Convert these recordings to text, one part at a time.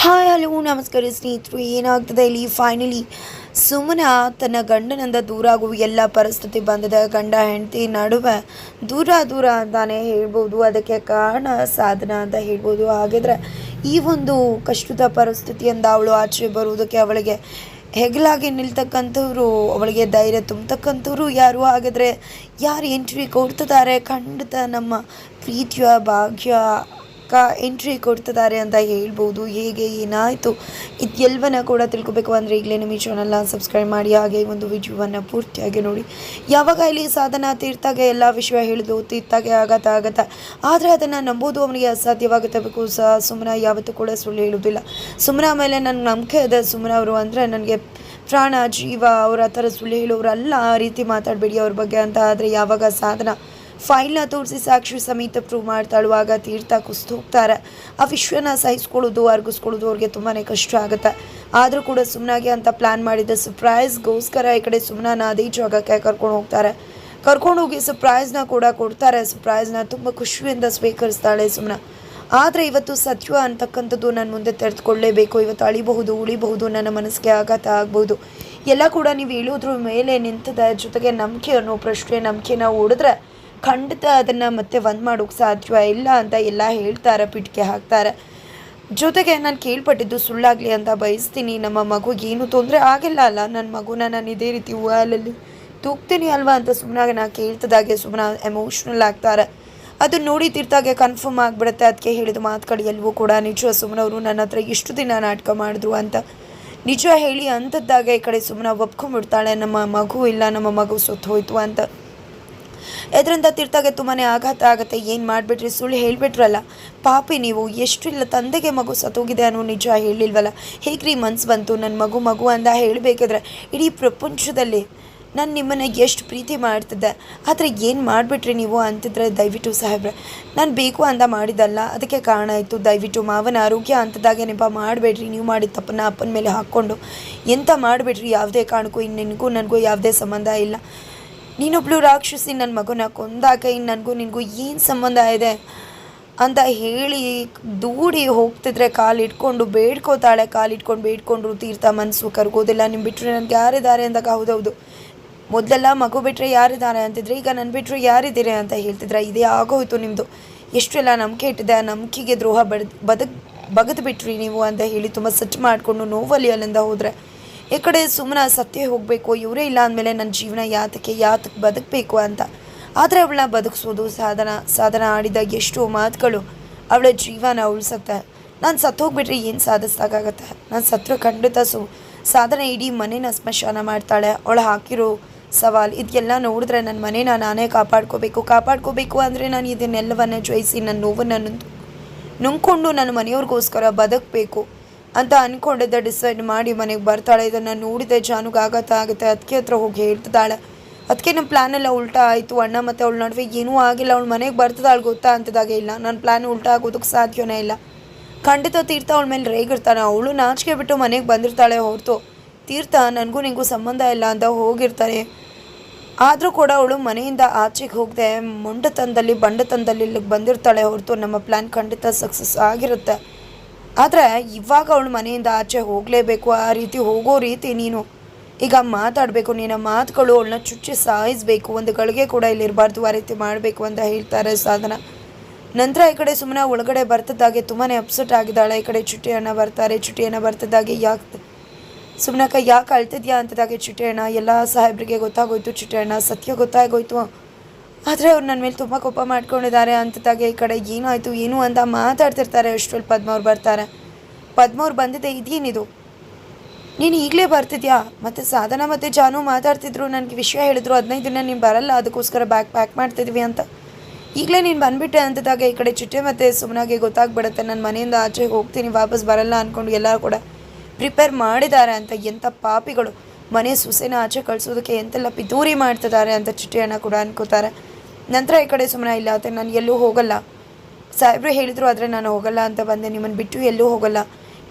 Hi hello ನಮಸ್ಕಾರ ಸ್ನೇಹಿತರು. ಏನಾಗ್ತದೆ ಇಲ್ಲಿ ಫೈನಲಿ ಸುಮನ ತನ್ನ ಗಂಡನಿಂದ ದೂರ ಆಗುವ ಎಲ್ಲ ಪರಿಸ್ಥಿತಿ ಬಂದಿದೆ. ಗಂಡ ಹೆಂಡತಿ ನಡುವೆ ದೂರ ದೂರ ಅಂತಾನೆ ಹೇಳ್ಬೋದು. ಅದಕ್ಕೆ ಕಾರಣ ಸಾಧನ ಅಂತ ಹೇಳ್ಬೋದು. ಹಾಗಿದ್ರೆ ಈ ಒಂದು ಕಷ್ಟದ ಪರಿಸ್ಥಿತಿಯಿಂದ ಅವಳು ಆಚೆ ಬರುವುದಕ್ಕೆ ಅವಳಿಗೆ ಹೆಗಲಾಗಿ ನಿಲ್ತಕ್ಕಂಥವ್ರು, ಅವಳಿಗೆ ಧೈರ್ಯ ತುಂಬತಕ್ಕಂಥವ್ರು ಯಾರು? ಹಾಗಿದ್ರೆ ಯಾರು ಎಂಟ್ರಿ ಕೊಡ್ತಿದ್ದಾರೆ? ಖಂಡಿತ ನಮ್ಮ ಪ್ರೀತಿಯ ಭಾಗ್ಯ ಎಂಟ್ರಿ ಕೊಡ್ತಿದ್ದಾರೆ ಅಂತ ಹೇಳ್ಬೋದು. ಹೇಗೆ ಏನಾಯಿತು ಇದೆಲ್ಲವನ್ನ ಕೂಡ ತಿಳ್ಕೊಬೇಕು ಅಂದರೆ ಈಗಲೇ ನಿಮ್ಮ ಈ ಚಾನಲ್ನ ಸಬ್ಸ್ಕ್ರೈಬ್ ಮಾಡಿ, ಹಾಗೆ ಒಂದು ವಿಡಿಯೋವನ್ನು ಪೂರ್ತಿಯಾಗಿ ನೋಡಿ. ಯಾವಾಗ ಇಲ್ಲಿ ಸಾಧನ ತೀರ್ಥಾಗ ಎಲ್ಲ ವಿಷಯ ಹೇಳಿದು ತೀರ್ಥಾಗೆ ಆಗತ್ತ ಆದರೆ ಅದನ್ನು ನಂಬೋದು ಅವನಿಗೆ ಅಸಾಧ್ಯವಾಗುತ್ತೆ. ಬೇಕು ಸುಮ್ಮನ ಯಾವತ್ತೂ ಕೂಡ ಸುಳ್ಳು ಹೇಳೋದಿಲ್ಲ. ಸುಮ್ಮನ ಮೇಲೆ ನನಗೆ ನಂಬಿಕೆ ಇದೆ. ಸುಮ್ಮನ ಅವರು ಅಂದರೆ ನನಗೆ ಪ್ರಾಣ ಜೀವ, ಅವ್ರ ಆ ಥರ ಸುಳ್ಳು ಹೇಳೋರಲ್ಲ, ಆ ರೀತಿ ಮಾತಾಡಬೇಡಿ ಅವ್ರ ಬಗ್ಗೆ ಅಂತ. ಆದರೆ ಯಾವಾಗ ಸಾಧನ ಫೈಲ್ನ ತೋರಿಸಿ ಸಾಕ್ಷಿ ಸಮೇತ ಪ್ರೂವ್ ಮಾಡ್ತಾಳುವಾಗ ತೀರ್ಥ ಕುಸ್ತು ಹೋಗ್ತಾರೆ. ಆ ವಿಷಯನ ಸಹಿಸ್ಕೊಳ್ಳೋದು, ಅರ್ಗಿಸ್ಕೊಳ್ಳೋದು ಅವ್ರಿಗೆ ತುಂಬಾ ಕಷ್ಟ ಆಗುತ್ತೆ. ಆದರೂ ಕೂಡ ಸುಮ್ಮನಾಗೆ ಅಂತ ಪ್ಲ್ಯಾನ್ ಮಾಡಿದ್ದ ಸರ್ಪ್ರೈಸ್ಗೋಸ್ಕರ ಈ ಕಡೆ ಸುಮ್ಮನ ಅದೇ ಜಾಗಕ್ಕೆ ಕರ್ಕೊಂಡು ಹೋಗ್ತಾರೆ. ಕರ್ಕೊಂಡು ಹೋಗಿ ಸರ್ಪ್ರೈಸ್ನ ಕೂಡ ಕೊಡ್ತಾರೆ. ಸರ್ಪ್ರೈಸ್ನ ತುಂಬ ಖುಷಿಯಿಂದ ಸ್ವೀಕರಿಸ್ತಾಳೆ ಸುಮ್ಮನ. ಆದರೆ ಇವತ್ತು ಸತ್ಯ ಅಂತಕ್ಕಂಥದ್ದು ನನ್ನ ಮುಂದೆ ತೆರೆದುಕೊಳ್ಳೇಬೇಕು. ಇವತ್ತು ಅಳಿಬಹುದು, ಉಳಿಬಹುದು, ನನ್ನ ಮನಸ್ಸಿಗೆ ಆಘಾತ ಆಗ್ಬೋದು. ಎಲ್ಲ ಕೂಡ ನೀವು ಹೇಳೋದ್ರ ಮೇಲೆ ನಿಂತದ ಜೊತೆಗೆ ನಂಬಿಕೆ ಅನ್ನೋ ಪ್ರಶ್ನೆ, ನಂಬಿಕೆನ ಓಡಿದ್ರೆ ಖಂಡಿತ ಅದನ್ನು ಮತ್ತೆ ಒಂದು ಮಾಡೋಕ್ಕೆ ಸಾಧ್ಯ ಇಲ್ಲ ಅಂತ ಎಲ್ಲ ಹೇಳ್ತಾರೆ, ಪಿಟಿಕೆ ಹಾಕ್ತಾರೆ. ಜೊತೆಗೆ ನಾನು ಕೇಳ್ಪಟ್ಟಿದ್ದು ಸುಳ್ಳಾಗಲಿ ಅಂತ ಬಯಸ್ತೀನಿ. ನಮ್ಮ ಮಗುಗೆ ಏನು ತೊಂದರೆ ಆಗಿಲ್ಲ ಅಲ್ಲ? ನನ್ನ ಮಗುನ ನಾನು ಇದೇ ರೀತಿ ಹಾಲಲ್ಲಿ ತೂಗ್ತೀನಿ ಅಲ್ವಾ ಅಂತ ಸುಮ್ಮನಾಗೆ ನಾನು ಕೇಳ್ತದಾಗೆ ಸುಮ್ಮನೆ ಎಮೋಷ್ನಲ್ ಆಗ್ತಾರೆ. ಅದು ನೋಡಿ ತೀರ್ಥಾಗೆ ಕನ್ಫರ್ಮ್ ಆಗಿಬಿಡುತ್ತೆ. ಅದಕ್ಕೆ ಹೇಳಿದ ಮಾತುಗಳು ಎಲ್ಲವೂ ಕೂಡ ನಿಜ. ಸುಮ್ಮನವರು ನನ್ನ ಹತ್ರ ಇಷ್ಟು ದಿನ ನಾಟಕ ಮಾಡಿದ್ರು ಅಂತ ನಿಜ ಹೇಳಿ ಅಂಥದ್ದಾಗೆ ಈ ಕಡೆ ಸುಮ್ಮನೆ ಒಪ್ಕೊಂಡ್ಬಿಡ್ತಾಳೆ. ನಮ್ಮ ಮಗು ಇಲ್ಲ, ನಮ್ಮ ಮಗು ಸೊತ್ತು ಹೋಯ್ತು ಅಂತ. ಇದರಿಂದ ತೀರ್ಥಾಗೆ ತುಂಬಾ ಆಘಾತ ಆಗುತ್ತೆ. ಏನು ಮಾಡಿಬಿಟ್ರಿ, ಸುಳ್ಳು ಹೇಳಿಬಿಟ್ರಲ್ಲ ಪಾಪಿ ನೀವು. ಎಷ್ಟು ಇಲ್ಲ, ತಂದೆಗೆ ಮಗು ಸತ್ತೋಗಿದೆ ಅನ್ನೋ ನಿಜ ಹೇಳಿಲ್ವಲ್ಲ, ಹೇಗ್ರಿ ಮನ್ಸು ಬಂತು? ನನ್ನ ಮಗು ಮಗು ಅಂದ ಹೇಳಬೇಕಿದ್ರೆ ಇಡೀ ಪ್ರಪಂಚದಲ್ಲಿ ನಾನು ನಿಮ್ಮನ್ನು ಎಷ್ಟು ಪ್ರೀತಿ ಮಾಡ್ತಿದ್ದೆ, ಆದರೆ ಏನು ಮಾಡಿಬಿಟ್ರಿ ನೀವು ಅಂತಿದ್ರೆ ದಯವಿಟ್ಟು ಸಾಹೇಬ್ರೆ ನಾನು ಬೇಕು ಅಂದ ಮಾಡಿದ್ದಲ್ಲ, ಅದಕ್ಕೆ ಕಾರಣ ಆಯಿತು. ದಯವಿಟ್ಟು ಮಾವನ ಆರೋಗ್ಯ ಅಂಥದ್ದಾಗೆ ನೆಪ ಮಾಡಬೇಡ್ರಿ. ನೀವು ಮಾಡಿದ ತಪ್ಪನ್ನ ಅಪ್ಪನ ಮೇಲೆ ಹಾಕ್ಕೊಂಡು ಎಂತ ಮಾಡಿಬಿಟ್ರಿ. ಯಾವುದೇ ಕಾರಣಕ್ಕೂ ಇನ್ನು ನಿನಗೂ ನನಗೂ ಯಾವುದೇ ಸಂಬಂಧ ಇಲ್ಲ. ನೀನೊಬ್ಳು ರಾಕ್ಷಸಿ, ನನ್ನ ಮಗುನ ಕೊಂದಾಕ ಇನ್ನು ನಿನಗೂ ಏನು ಸಂಬಂಧ ಇದೆ ಅಂತ ಹೇಳಿ ದೂಡಿ ಹೋಗ್ತಿದ್ರೆ ಕಾಲಿಟ್ಕೊಂಡು ಬೇಡ್ಕೋತಾಳೆ. ಕಾಲಿಟ್ಕೊಂಡು ಬೇಡ್ಕೊಂಡ್ರು ತೀರ್ಥ ಮನಸ್ಸು ಕರ್ಗೋದಿಲ್ಲ. ನಿಮ್ಮ ಬಿಟ್ಟರೆ ನನಗೆ ಯಾರಿದ್ದಾರೆ ಅಂದಾಗ ಹೌದೌದು, ಮೊದಲೆಲ್ಲ ಮಗು ಬಿಟ್ಟರೆ ಯಾರಿದ್ದಾರೆ ಅಂತಿದ್ರೆ, ಈಗ ನನ್ನ ಬಿಟ್ಟರು ಯಾರಿದ್ದೀರಿ ಅಂತ ಹೇಳ್ತಿದ್ರೆ. ಇದೇ ಆಗೋಯ್ತು ನಿಮ್ಮದು. ಎಷ್ಟೆಲ್ಲ ನಂಬಿಕೆ ಇಟ್ಟಿದೆ, ಆ ನಂಬಿಕೆಗೆ ದ್ರೋಹ ಬಗೆದು ಬಿಟ್ರಿ ನೀವು ಅಂತ ಹೇಳಿ ತುಂಬ ಸೆಟ್ ಮಾಡಿಕೊಂಡು ನೋವಲ್ಲಿ ಅಲ್ಲಿಂದ ಹೋದರೆ ಈ ಕಡೆ ಸುಮ್ಮನೆ ಸತ್ಯ ಹೋಗಬೇಕು. ಇವರೇ ಇಲ್ಲ ಅಂದಮೇಲೆ ನನ್ನ ಜೀವನ ಯಾತಕ್ಕೆ ಬದುಕಬೇಕು ಅಂತ. ಆದರೆ ಅವಳನ್ನ ಬದುಕಿಸೋದು ಸಾಧನ ಆಡಿದ ಎಷ್ಟೋ ಮಾತುಗಳು ಅವಳ ಜೀವನ ಉಳಿಸುತ್ತೆ. ನಾನು ಸತ್ತೋಗ್ಬಿಟ್ರೆ ಏನು ಸಾಧಿಸ್ದಾಗತ್ತೆ? ನಾನು ಸತ್ರು ಖಂಡಿತ ಸಾಧನೆ ಇಡೀ ಮನೇನ ಸ್ಮಶಾನ ಮಾಡ್ತಾಳೆ. ಅವಳು ಹಾಕಿರೋ ಸವಾಲು ಇದೆಲ್ಲ ನೋಡಿದ್ರೆ ನನ್ನ ಮನೇನ ನಾನೇ ಕಾಪಾಡ್ಕೋಬೇಕು ಅಂದರೆ ನಾನು ಇದನ್ನೆಲ್ಲವನ್ನೇ ಜಯಿಸಿ ನನ್ನ ನೋವನ್ನು ನುಂಗ್ಕೊಂಡು ನನ್ನ ಮನೆಯವ್ರಿಗೋಸ್ಕರ ಬದುಕಬೇಕು ಅಂತ ಅಂದ್ಕೊಂಡಿದ್ದೆ. ಡಿಸೈಡ್ ಮಾಡಿ ಮನೆಗೆ ಬರ್ತಾಳೆ. ಇದನ್ನು ನೋಡಿದೆ ಜಾನುಗೆ ಆಘಾತ ಆಗುತ್ತೆ. ಅದಕ್ಕೆ ಹತ್ರ ಹೋಗಿ ಹೇಳ್ತಿದ್ದಾಳೆ. ಅದಕ್ಕೆ ನಮ್ಮ ಪ್ಲ್ಯಾನೆಲ್ಲ ಉಲ್ಟಾ ಆಯಿತು. ಅಣ್ಣ ಮತ್ತು ಅವಳ ನಡುವೆ ಏನೂ ಆಗಿಲ್ಲ. ಅವಳು ಮನೆಗೆ ಬರ್ತಿದ್ದಾಳೆ ಗೊತ್ತಾ ಅಂತಿದ್ದಾಗೆ ಇಲ್ಲ. ನನ್ನ ಪ್ಲ್ಯಾನ್ ಉಲ್ಟಾ ಆಗೋದಕ್ಕೆ ಸಾಧ್ಯವೇ ಇಲ್ಲ. ಖಂಡಿತ ತೀರ್ಥ ಅವಳ ಮೇಲೆ ರೇಗಿರ್ತಾನೆ. ಅವಳು ನಾಚಿಕೆ ಬಿಟ್ಟು ಮನೆಗೆ ಬಂದಿರ್ತಾಳೆ ಹೊರತು ತೀರ್ಥ ನನಗೂ ನಿನಗೂ ಸಂಬಂಧ ಇಲ್ಲ ಅಂತ ಹೋಗಿರ್ತಾರೆ. ಆದರೂ ಕೂಡ ಅವಳು ಮನೆಯಿಂದ ಆಚೆಗೆ ಹೋಗದೆ ಬಂಡತನದಲ್ಲಿ ಇಲ್ಲಿಗೆ ಬಂದಿರ್ತಾಳೆ ಹೊರತು ನಮ್ಮ ಪ್ಲ್ಯಾನ್ ಖಂಡಿತ ಸಕ್ಸಸ್ ಆಗಿರುತ್ತೆ. ಆದರೆ ಇವಾಗ ಅವಳು ಮನೆಯಿಂದ ಆಚೆ ಹೋಗಲೇಬೇಕು. ಆ ರೀತಿ ಹೋಗೋ ರೀತಿ ನೀನು ಈಗ ಮಾತಾಡಬೇಕು. ನಿನ್ನ ಮಾತುಗಳು ಅವಳನ್ನ ಚುಚ್ಚಿ ಸಾಯಿಸಬೇಕು. ಒಂದು ಗಳಿಗೆ ಕೂಡ ಇಲ್ಲಿರಬಾರ್ದು. ಆ ರೀತಿ ಮಾಡಬೇಕು ಅಂತ ಹೇಳ್ತಾರೆ ಸಾಧನ. ನಂತರ ಈ ಕಡೆ ಸುಮ್ಮನೆ ಒಳಗಡೆ ಬರ್ತಿದ್ದಾಗೆ ತುಂಬಾ ಅಪ್ಸೆಟ್ ಆಗಿದ್ದಾಳೆ. ಈ ಕಡೆ ಚುಟ್ಟಿ ಅಣ್ಣ ಬರ್ತಿದ್ದಾಗೆ ಯಾಕೆ ಅಳ್ತಿದ್ಯಾ ಅಂತದಾಗೆ ಚುಟ್ಟಿ ಅಣ್ಣ ಎಲ್ಲ ಸಾಹೇಬ್ರಿಗೆ ಗೊತ್ತಾಗೋಯ್ತು. ಚುಟ್ಟಿ ಅಣ್ಣ ಸತ್ಯ ಗೊತ್ತಾಗೋಯ್ತು. ಆದರೆ ಅವ್ರು ನನ್ನ ಮೇಲೆ ತುಂಬ ಕೋಪ ಮಾಡ್ಕೊಂಡಿದ್ದಾರೆ ಅಂತದಾಗೆ ಈ ಕಡೆ ಏನಾಯಿತು ಏನು ಅಂತ ಮಾತಾಡ್ತಿರ್ತಾರೆ. ಅಷ್ಟರಲ್ಲಿ ಪದ್ಮವ್ರು ಬರ್ತಾರೆ. ಪದ್ಮವ್ರು ಬಂದಿದ್ದೆ, ಇದೇನಿದು ನೀನು ಈಗಲೇ ಬರ್ತಿದ್ಯಾ? ಮತ್ತು ಸಾಧನ ಮತ್ತು ಜಾನು ಮಾತಾಡ್ತಿದ್ರು, ನನಗೆ ವಿಷಯ ಹೇಳಿದ್ರು 15 ದಿನ ನೀನು ಬರಲ್ಲ, ಅದಕ್ಕೋಸ್ಕರ ಪ್ಯಾಕ್ ಮಾಡ್ತಿದ್ವಿ ಅಂತ. ಈಗಲೇ ನೀನು ಬಂದುಬಿಟ್ಟೆ ಅಂತದಾಗ ಈ ಕಡೆ ಚಿಟ್ಟೆ ಮತ್ತು ಸುಮ್ಮನಾಗೆ ಗೊತ್ತಾಗ್ಬಿಡುತ್ತೆ. ನನ್ನ ಮನೆಯಿಂದ ಆಚೆಗೆ ಹೋಗ್ತೀನಿ, ವಾಪಸ್ ಬರಲ್ಲ ಅಂದ್ಕೊಂಡು ಎಲ್ಲರೂ ಕೂಡ ಪ್ರಿಪೇರ್ ಮಾಡಿದ್ದಾರೆ ಅಂತ. ಎಂಥ ಪಾಪಿಗಳು ಮನೆ ಸೊಸೆನ ಆಚೆ ಕಳಿಸೋದಕ್ಕೆ ಎಂತೆಲ್ಲ ಪಿತೂರಿ ಮಾಡ್ತಿದ್ದಾರೆ ಅಂತ ಚಿಟ್ಟೆಯನ್ನು ಕೂಡ ಅನ್ಕೋತಾರೆ. ನಂತರ ಈ ಕಡೆ ಸುಮ್ಮನೆ ಇಲ್ಲ ಅಂತ ನಾನು ಎಲ್ಲೂ ಹೋಗಲ್ಲ, ಸಾಹೇಬ್ರು ಹೇಳಿದರು ಆದರೆ ನಾನು ಹೋಗಲ್ಲ ಅಂತ ಬಂದೆ. ನಿಮ್ಮನ್ನು ಬಿಟ್ಟು ಎಲ್ಲೂ ಹೋಗಲ್ಲ.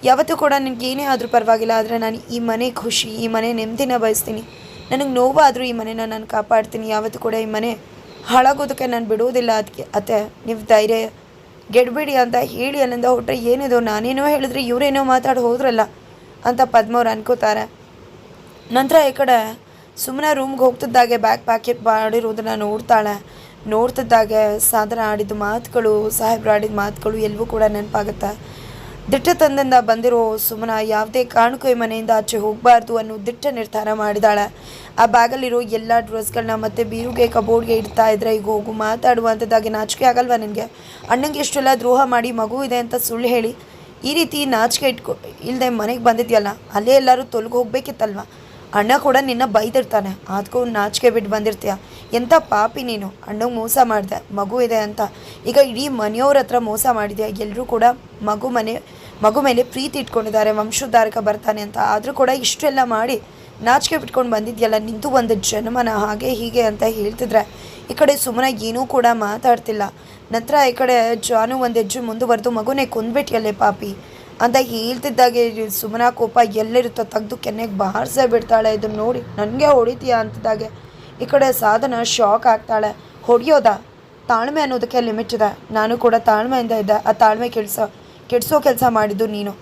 ಯಾವತ್ತೂ ಕೂಡ ನನಗೇನೇ ಆದರೂ ಪರವಾಗಿಲ್ಲ, ಆದರೆ ನಾನು ಈ ಮನೆ ಖುಷಿ, ಈ ಮನೆ ನೆಮ್ಮದಿನ ಬಯಸ್ತೀನಿ. ನನಗೆ ನೋವಾದರೂ ಈ ಮನೆನ ನಾನು ಕಾಪಾಡ್ತೀನಿ. ಯಾವತ್ತೂ ಕೂಡ ಈ ಮನೆ ಹಾಳಾಗೋದಕ್ಕೆ ನಾನು ಬಿಡೋದಿಲ್ಲ. ಅದಕ್ಕೆ ನೀವು ಧೈರ್ಯ ಗೆಡ್ಬೇಡಿ ಅಂತ ಹೇಳಿ ಅಲ್ಲಿಂದ ಹೊಟ್ಟರೆ ಏನಿದು ನಾನೇನೋ ಹೇಳಿದ್ರೆ ಇವರೇನೋ ಮಾತಾಡಿ ಹೋದ್ರಲ್ಲ ಅಂತ ಪದ್ಮವ್ರು ಅನ್ಕೋತಾರೆ. ನಂತರ ಈ ಕಡೆ ಸುಮ್ಮನೆ ರೂಮ್ಗೆ ಹೋಗ್ತಿದ್ದಾಗೆ ಬ್ಯಾಗ್ ಪ್ಯಾಕೆಟ್ ಮಾಡಿರೋದನ್ನು ನೋಡ್ತಿದ್ದಾಗೆ ಸಾಧನ ಆಡಿದ ಮಾತುಗಳು, ಸಾಹೇಬ್ರು ಆಡಿದ ಮಾತುಗಳು ಎಲ್ಲವೂ ಕೂಡ ನೆನಪಾಗುತ್ತೆ. ದಿಟ್ಟತನದಿಂದ ಬಂದಿರೋ ಸುಮನ ಯಾವುದೇ ಕಾರಣಕ್ಕೂ ಈ ಮನೆಯಿಂದ ಆಚೆ ಹೋಗಬಾರ್ದು ಅನ್ನೋ ದಿಟ್ಟ ನಿರ್ಧಾರ ಮಾಡಿದಾಳೆ. ಆ ಬ್ಯಾಗಲ್ಲಿರೋ ಎಲ್ಲ ಡ್ರೆಸ್ಗಳನ್ನ ಮತ್ತೆ ಬೀರುಗೆ ಕಬೋರ್ಡ್ಗೆ ಇಡ್ತಾ ಇದ್ರೆ, ಈಗ ಹೋಗು ಮಾತಾಡುವಂಥದ್ದಾಗಿ ನಾಚಿಕೆ ಆಗಲ್ವಾ ನಿನಗೆ? ಅಣ್ಣಂಗೆ ಎಷ್ಟೆಲ್ಲ ದ್ರೋಹ ಮಾಡಿ ಮಗು ಇದೆ ಅಂತ ಸುಳ್ಳು ಹೇಳಿ ಈ ರೀತಿ ನಾಚಿಕೆ ಇಲ್ಲದೆ ಮನೆಗೆ ಬಂದಿದ್ಯಲ್ಲ, ಅಲ್ಲೇ ಎಲ್ಲರೂ ತೊಲಗಿ ಹೋಗ್ಬೇಕಿತ್ತಲ್ವ? ಅಣ್ಣ ಕೂಡ ನಿನ್ನ ಬೈದಿರ್ತಾನೆ, ಅದಕ್ಕೂ ನಾಚಿಕೆ ಬಿಟ್ಟು ಬಂದಿರ್ತೀಯ. ಎಂಥ ಪಾಪಿ ನೀನು, ಅಣ್ಣಂಗೆ ಮೋಸ ಮಾಡಿದೆ ಮಗು ಇದೆ ಅಂತ. ಈಗ ಇಡೀ ಮನೆಯವ್ರ ಹತ್ರ ಮೋಸ ಮಾಡಿದೆ. ಎಲ್ಲರೂ ಕೂಡ ಮಗು ಮೇಲೆ ಪ್ರೀತಿ ಇಟ್ಕೊಂಡಿದ್ದಾರೆ, ವಂಶೋದ್ಧಾರಕ ಬರ್ತಾನೆ ಅಂತ. ಆದರೂ ಕೂಡ ಇಷ್ಟೆಲ್ಲ ಮಾಡಿ ನಾಚಿಕೆ ಬಿಟ್ಕೊಂಡು ಬಂದಿದ್ಯಲ್ಲ, ನಿಂತು ಒಂದು ಜನ್ಮನ ಹಾಗೆ ಹೀಗೆ ಅಂತ ಹೇಳ್ತಿದ್ರೆ ಈ ಕಡೆ ಸುಮ್ಮನೆ ಏನೂ ಕೂಡ ಮಾತಾಡ್ತಿಲ್ಲ. ನಂತರ ಈ ಕಡೆ ಜಾನು ಒಂದು ಹೆಜ್ಜೆ ಮುಂದುವರೆದು ಮಗುನೇ ಕೊಂದ್ಬಿಟ್ಟಿಯಲ್ಲೇ ಪಾಪಿ ಅಂತ ಹೇಳ್ತಿದ್ದಾಗೆ ಸುಮನ ಕೋಪ ಎಲ್ಲಿರುತ್ತೋ ತೆಗೆದು ಕೆನ್ನೆಗೆ ಬಾರಿಸೇ ಬಿಡ್ತಾಳೆ. ಇದನ್ನು ನೋಡಿ ನನಗೆ ಹೊಡಿತೀಯಾ ಅಂತಿದ್ದಾಗೆ ಈ ಕಡೆ ಸಾಧನ ಶಾಕ್ ಆಗ್ತಾಳೆ. ಹೊಡೆಯೋದಾ? ತಾಳ್ಮೆ ಅನ್ನೋದಕ್ಕೆ ಲಿಮಿಟ್ ಇದೆ. ನಾನು ಕೂಡ ತಾಳ್ಮೆಯಿಂದ ಇದ್ದೆ. ಆ ತಾಳ್ಮೆ ಕೆಡಿಸೋ ಕೆಲಸ ಮಾಡಿದ್ದು ನೀನು.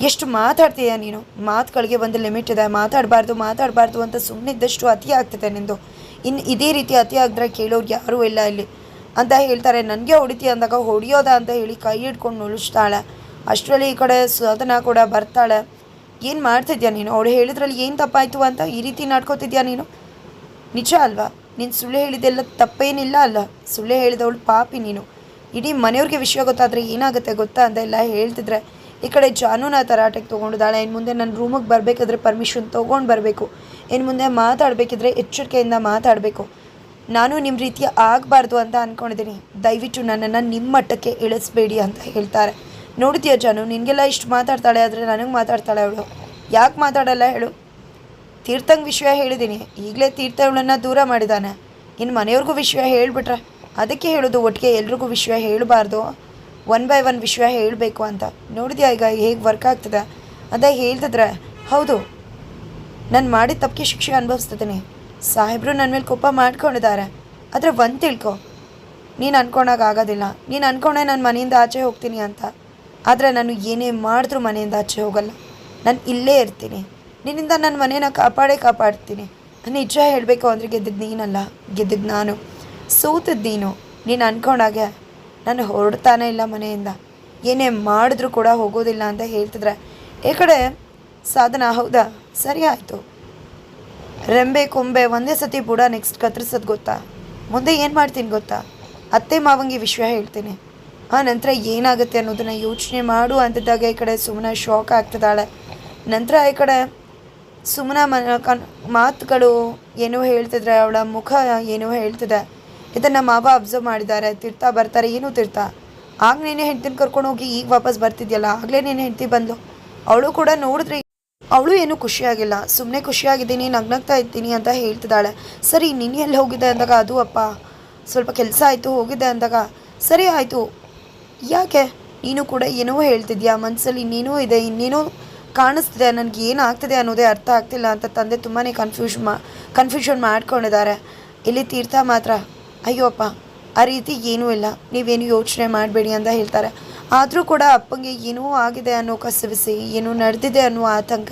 ಎಷ್ಟು ಮಾತಾಡ್ತೀಯ ನೀನು? ಮಾತುಗಳಿಗೆ ಒಂದು ಲಿಮಿಟ್ ಇದೆ. ಮಾತಾಡಬಾರ್ದು ಅಂತ ಸುಮ್ಮನಿದ್ದಷ್ಟು ಅತಿ ಆಗ್ತದೆ ನಿಂದು. ಇನ್ನು ಇದೇ ರೀತಿ ಅತಿ ಆಗಿದ್ರೆ ಕೇಳೋರು ಯಾರೂ ಇಲ್ಲ ಇಲ್ಲಿ ಅಂತ ಹೇಳ್ತಾರೆ. ನನಗೆ ಹೊಡಿತೀಯ ಅಂದಾಗ ಹೊಡೆಯೋದಾ ಅಂತ ಹೇಳಿ ಕೈ ಹಿಡ್ಕೊಂಡು ನುಳಿಸ್ತಾಳೆ. ಅಷ್ಟರಲ್ಲಿ ಈ ಕಡೆ ಸಾಧನ ಕೂಡ ಬರ್ತಾಳೆ. ಏನು ಮಾಡ್ತಿದ್ಯಾ ನೀನು? ಅವಳು ಹೇಳಿದ್ರಲ್ಲಿ ಏನು ತಪ್ಪಾಯಿತು ಅಂತ ಈ ರೀತಿ ನಡ್ಕೋತಿದ್ಯಾ ನೀನು? ನಿಜ ಅಲ್ವಾ? ನೀನು ಸುಳ್ಳು ಹೇಳಿದೆಲ್ಲ ತಪ್ಪೇನಿಲ್ಲ ಅಲ್ಲ? ಸುಳ್ಳು ಹೇಳಿದವಳು ಪಾಪಿ ನೀನು. ಇಡೀ ಮನೆಯವ್ರಿಗೆ ವಿಷಯ ಗೊತ್ತಾದರೆ ಏನಾಗುತ್ತೆ ಗೊತ್ತಾ ಅಂತ ಎಲ್ಲ ಹೇಳ್ತಿದ್ರೆ ಈ ಕಡೆ ಜಾನುನ ತರಾಟೆಗೆ ತೊಗೊಂಡಿದ್ದಾಳೆ. ಇನ್ನು ಮುಂದೆ ನನ್ನ ರೂಮಿಗೆ ಬರಬೇಕಾದ್ರೆ ಪರ್ಮಿಷನ್ ತೊಗೊಂಡು ಬರಬೇಕು. ಇನ್ನು ಮುಂದೆ ಮಾತಾಡಬೇಕಿದ್ರೆ ಎಚ್ಚರಿಕೆಯಿಂದ ಮಾತಾಡಬೇಕು. ನಾನು ನಿಮ್ಮ ರೀತಿ ಆಗಬಾರ್ದು ಅಂತ ಅಂದ್ಕೊಂಡಿದ್ದೀನಿ. ದಯವಿಟ್ಟು ನನ್ನನ್ನು ನಿಮ್ಮ ಮಟ್ಟಕ್ಕೆ ಇಳಿಸ್ಬೇಡಿ ಅಂತ ಹೇಳ್ತಾರೆ. ನೋಡ್ತೀಯ ಜಾನು, ನಿನಗೆಲ್ಲ ಇಷ್ಟು ಮಾತಾಡ್ತಾಳೆ, ಆದರೆ ನನಗೆ ಮಾತಾಡ್ತಾಳೆ ಅವಳು. ಯಾಕೆ ಮಾತಾಡಲ್ಲ ಹೇಳು? ತೀರ್ಥಂಗೆ ವಿಷಯ ಹೇಳಿದ್ದೀನಿ, ಈಗಲೇ ತೀರ್ಥ ಇವಳನ್ನು ದೂರ ಮಾಡಿದ್ದಾನೆ. ಇನ್ನು ಮನೆಯವ್ರಿಗೂ ವಿಷಯ ಹೇಳಿಬಿಟ್ರೆ ಅದಕ್ಕೆ ಹೇಳೋದು, ಒಟ್ಟಿಗೆ ಎಲ್ರಿಗೂ ವಿಷಯ ಹೇಳಬಾರ್ದು, 1 by 1 ವಿಷಯ ಹೇಳಬೇಕು ಅಂತ. ನೋಡಿದ್ಯಾ ಈಗ ಹೇಗೆ ವರ್ಕ್ ಆಗ್ತದೆ ಅಂತ ಹೇಳ್ತಿದ್ರೆ, ಹೌದು ನಾನು ಮಾಡಿದ ತಪ್ಪಿಗೆ ಶಿಕ್ಷೆ ಅನುಭವಿಸ್ತಿದ್ದೀನಿ. ಸಾಹೇಬರು ನನ್ನ ಮೇಲೆ ಕೋಪ ಮಾಡ್ಕೊಂಡಿದ್ದಾರೆ. ಆದರೆ ಒಂದು ತಿಳ್ಕೊ, ನೀನು ಅಂದ್ಕೊಂಡಾಗ ಆಗೋದಿಲ್ಲ. ನೀನು ಅಂದ್ಕೊಂಡೆ ನಾನು ಮನೆಯಿಂದ ಆಚೆ ಹೋಗ್ತೀನಿ ಅಂತ. ಆದರೆ ನಾನು ಏನೇ ಮಾಡಿದ್ರೂ ಮನೆಯಿಂದ ಆಚೆ ಹೋಗಲ್ಲ. ನಾನು ಇಲ್ಲೇ ಇರ್ತೀನಿ. ನಿನ್ನಿಂದ ನನ್ನ ಮನೇನ ಕಾಪಾಡ್ತೀನಿ. ನಿಜ ಹೇಳಬೇಕು ಅಂದರೆ ಗೆದ್ದಿದ್ದು ನೀನಲ್ಲ, ಗೆದ್ದಿದ್ದು ನಾನು. ಸೋತಿದ್ದು ನೀನು. ನೀನು ಅಂದ್ಕೊಂಡಾಗೆ ನಾನು ಹೊರಡ್ತಾನೆ ಇಲ್ಲ ಮನೆಯಿಂದ. ಏನೇ ಮಾಡಿದ್ರೂ ಕೂಡ ಹೋಗೋದಿಲ್ಲ ಅಂತ ಹೇಳ್ತಿದ್ರೆ ಈ ಕಡೆ ಸಾಧನ, ಹೌದಾ ಸರಿ ಆಯಿತು, ರೆಂಬೆ ಕೊಂಬೆ ಒಂದೇ ಸತಿ ಬುಡ ನೆಕ್ಸ್ಟ್ ಕತ್ತರಿಸೋದು ಗೊತ್ತಾ? ಮುಂದೆ ಏನು ಮಾಡ್ತೀನಿ ಗೊತ್ತಾ? ಅತ್ತೆ ಮಾವಂಗೆ ವಿಷಯ ಹೇಳ್ತೀನಿ. ಆ ನಂತರ ಏನಾಗುತ್ತೆ ಅನ್ನೋದನ್ನು ಯೋಚನೆ ಮಾಡು ಅಂತಿದ್ದಾಗ ಈ ಕಡೆ ಸುಮ್ಮನೆ ಶಾಕ್ ಆಗ್ತಿದ್ದಾಳೆ. ನಂತರ ಈ ಕಡೆ ಸುಮ್ಮನ ಮಾತುಗಳು ಏನೋ ಹೇಳ್ತಿದ್ರೆ, ಅವಳ ಮುಖ ಏನೋ ಹೇಳ್ತಿದೆ. ಇದನ್ನು ಮಾವ ಅಬ್ಸರ್ವ್ ಮಾಡಿದ್ದಾರೆ. ತೀರ್ಥ ಬರ್ತಾರೆ. ಏನು ತೀರ್ಥ, ಆಗ ನೀನೇ ಹೆಂಡ್ತಿನ ಕರ್ಕೊಂಡು ಹೋಗಿ ಈಗ ವಾಪಸ್ ಬರ್ತಿದ್ಯಲ್ಲ, ಆಗಲೇ ನೀನು ಹೆಂಡ್ತಿ ಬಂದು ಅವಳು ಕೂಡ ನೋಡಿದ್ರೆ ಅವಳು ಏನೂ ಖುಷಿಯಾಗಿಲ್ಲ. ಸುಮ್ಮನೆ ಖುಷಿಯಾಗಿದ್ದೀನಿ, ನಗ್ನಗ್ತಾ ಇದ್ದೀನಿ ಅಂತ ಹೇಳ್ತಿದ್ದಾಳೆ. ಸರಿ ನೀನು ಎಲ್ಲಿ ಹೋಗಿದ್ದೆ ಅಂದಾಗ, ಅದು ಅಪ್ಪ ಸ್ವಲ್ಪ ಕೆಲಸ ಆಯಿತು ಹೋಗಿದ್ದೆ ಅಂದಾಗ, ಸರಿ ಆಯಿತು. ಯಾಕೆ ನೀನು ಕೂಡ ಏನೋ ಹೇಳ್ತಿದ್ಯಾ, ಮನಸ್ಸಲ್ಲಿ ಇನ್ನೇನೋ ಇದೆ, ಇನ್ನೇನೋ ಕಾಣಿಸ್ತಿದೆ, ನನಗೆ ಏನಾಗ್ತಿದೆ ಅನ್ನೋದೇ ಅರ್ಥ ಆಗ್ತಿಲ್ಲ ಅಂತ ತಂದೆ ತುಂಬಾ ಕನ್ಫ್ಯೂಷನ್ ಮಾಡ್ಕೊಂಡಿದ್ದಾರೆ. ಇಲ್ಲಿ ತೀರ್ಥ ಮಾತ್ರ, ಅಯ್ಯೋ ಅಪ್ಪ ಆ ರೀತಿ ಏನೂ ಇಲ್ಲ, ನೀವೇನು ಯೋಚನೆ ಮಾಡಬೇಡಿ ಅಂತ ಹೇಳ್ತಾರೆ. ಆದರೂ ಕೂಡ ಅಪ್ಪಂಗೆ ಏನೋ ಆಗಿದೆ ಅನ್ನೋ ಕಸವಿಸಿ, ಏನೋ ನಡೆದಿದೆ ಅನ್ನೋ ಆತಂಕ.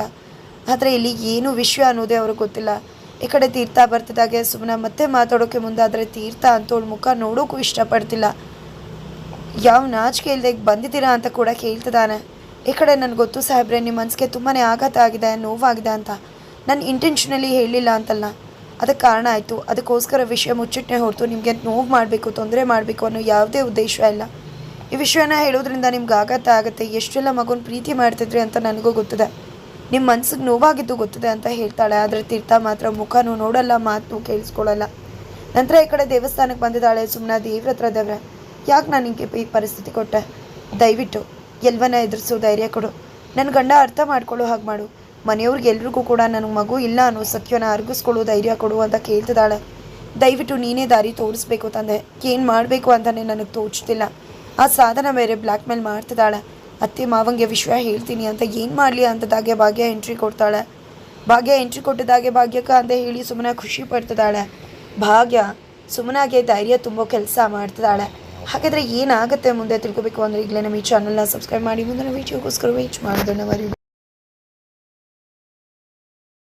ಆದರೆ ಇಲ್ಲಿ ಏನು ವಿಷಯ ಅನ್ನೋದೇ ಅವ್ರಿಗೆ ಗೊತ್ತಿಲ್ಲ. ಈ ಕಡೆ ತೀರ್ಥ ಬರ್ತಿದ್ದಾಗೆ ಸುಮ್ಮನೆ ಮತ್ತೆ ಮಾತಾಡೋಕ್ಕೆ ಮುಂದಾದರೆ ತೀರ್ಥ ಅಂತೋಳು ಮುಖ ನೋಡೋಕ್ಕೂ ಇಷ್ಟಪಡ್ತಿಲ್ಲ. ಯಾವ ನಾಚಿಕೆ ಇಲ್ಲದೆ ಬಂದಿದ್ದೀರಾ ಅಂತ ಕೂಡ ಕೇಳ್ತಿದ್ದಾನೆ. ಈ ಕಡೆ ನನಗೆ ಗೊತ್ತು ಸಾಹೇಬ್ರೆ, ನಿಮ್ಮ ಮನಸ್ಸಿಗೆ ತುಂಬಾ ಆಘಾತ ಆಗಿದೆ, ನೋವಾಗಿದೆ ಅಂತ. ನಾನು ಇಂಟೆನ್ಷನಲಿ ಹೇಳಿಲ್ಲ ಅಂತಲ್ಲ, ಅದಕ್ಕೆ ಕಾರಣ ಆಯಿತು. ಅದಕ್ಕೋಸ್ಕರ ವಿಷಯ ಮುಚ್ಚಿಟ್ಟೆ ಹೊರತು ನಿಮಗೆ ನೋವು ಮಾಡಬೇಕು, ತೊಂದರೆ ಮಾಡಬೇಕು ಅನ್ನೋ ಯಾವುದೇ ಉದ್ದೇಶ ಇಲ್ಲ. ಈ ವಿಷಯನ ಹೇಳೋದ್ರಿಂದ ನಿಮ್ಗೆ ಆಘಾತ ಆಗುತ್ತೆ. ಎಷ್ಟೆಲ್ಲ ಮಗುನ ಪ್ರೀತಿ ಮಾಡ್ತಿದ್ರಿ ಅಂತ ನನಗೂ ಗೊತ್ತಿದೆ, ನಿಮ್ಮ ಮನ್ಸಿಗೆ ನೋವಾಗಿದ್ದು ಗೊತ್ತಿದೆ ಅಂತ ಹೇಳ್ತಾಳೆ. ಆದರೆ ತೀರ್ಥ ಮಾತ್ರ ಮುಖನೂ ನೋಡಲ್ಲ, ಮಾತನ್ನು ಕೇಳಿಸ್ಕೊಳ್ಳಲ್ಲ. ನಂತರ ಈ ಕಡೆ ದೇವಸ್ಥಾನಕ್ಕೆ ಬಂದಿದ್ದಾಳೆ. ಸುಮ್ಮನೆ ದೇವ್ರ ಹತ್ರ, ದೇವ್ರೆ ಯಾಕೆ ನಾನು ನಿಮಗೆ ಈ ಪರಿಸ್ಥಿತಿ ಕೊಟ್ಟೆ? ದಯವಿಟ್ಟು ಎಲ್ಲವನ್ನ ಎದುರಿಸೋ ಧೈರ್ಯ ಕೊಡು. ನನ್ನ ಗಂಡ ಅರ್ಥ ಮಾಡ್ಕೊಳ್ಳೋ ಹಾಗೆ ಮಾಡು. ಮನೆಯವ್ರಿಗೆ ಎಲ್ರಿಗೂ ಕೂಡ ನನಗೆ ಮಗು ಇಲ್ಲ ಅನ್ನೋ ಸತ್ಯನ ಅರ್ಗಿಸ್ಕೊಳ್ಳೋ ಧೈರ್ಯ ಕೊಡು ಅಂತ ಕೇಳ್ತಿದ್ದಾಳೆ. ದಯವಿಟ್ಟು ನೀನೇ ದಾರಿ ತೋರಿಸ್ಬೇಕು ತಂದೆ, ಏನು ಮಾಡಬೇಕು ಅಂತಲೇ ನನಗೆ ತೋಚ್ತಿಲ್ಲ. ಆ ಸಾಧನ ಬೇರೆ ಬ್ಲ್ಯಾಕ್ ಮೇಲ್ ಮಾಡ್ತಿದ್ದಾಳೆ. ಅತ್ತೆ ಮಾವಂಗೆ ವಿಷಯ ಹೇಳ್ತೀನಿ ಅಂತ ಏನು ಮಾಡಲಿ ಅಂತದಾಗೆ ಭಾಗ್ಯ ಎಂಟ್ರಿ ಕೊಡ್ತಾಳೆ. ಭಾಗ್ಯ ಎಂಟ್ರಿ ಕೊಟ್ಟಿದ್ದಾಗೆ ಭಾಗ್ಯಕ್ಕ ಅಂತ ಹೇಳಿ ಸುಮ್ಮನೆ ಖುಷಿ ಪಡ್ತಿದ್ದಾಳೆ. ಭಾಗ್ಯ ಸುಮ್ಮನಾಗೆ ಧೈರ್ಯ ತುಂಬೋ ಕೆಲಸ ಮಾಡ್ತಿದ್ದಾಳೆ. ಹಾಗಾದರೆ ಏನಾಗುತ್ತೆ ಮುಂದೆ ತಿಳ್ಕೊಬೇಕು ಅಂದರೆ ಈಗಲೇ ನಮ್ಮ ಈ ಚಾನಲ್ನ ಸಬ್ಸ್ಕ್ರೈಬ್ ಮಾಡಿ ಮುಂದಿನ ವೀಡಿಯೋಗೋಸ್ಕರ ವೇಟ್ ಮಾಡಿ.